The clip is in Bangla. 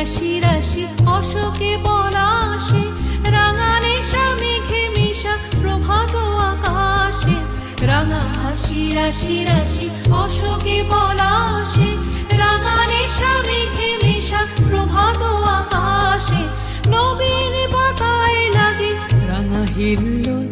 রাশি রাশি অশোকে পলাশে, রাঙা নেশা মেঘে মিশা প্রভাত আকাশে। রাঙা হাসি রাশি রাশি অশোকে পলাশে, রাঙা নেশা মেঘে মিশা প্রভাত আকাশে। নবীন পাতায় লাগে রাঙা হিল্লোল।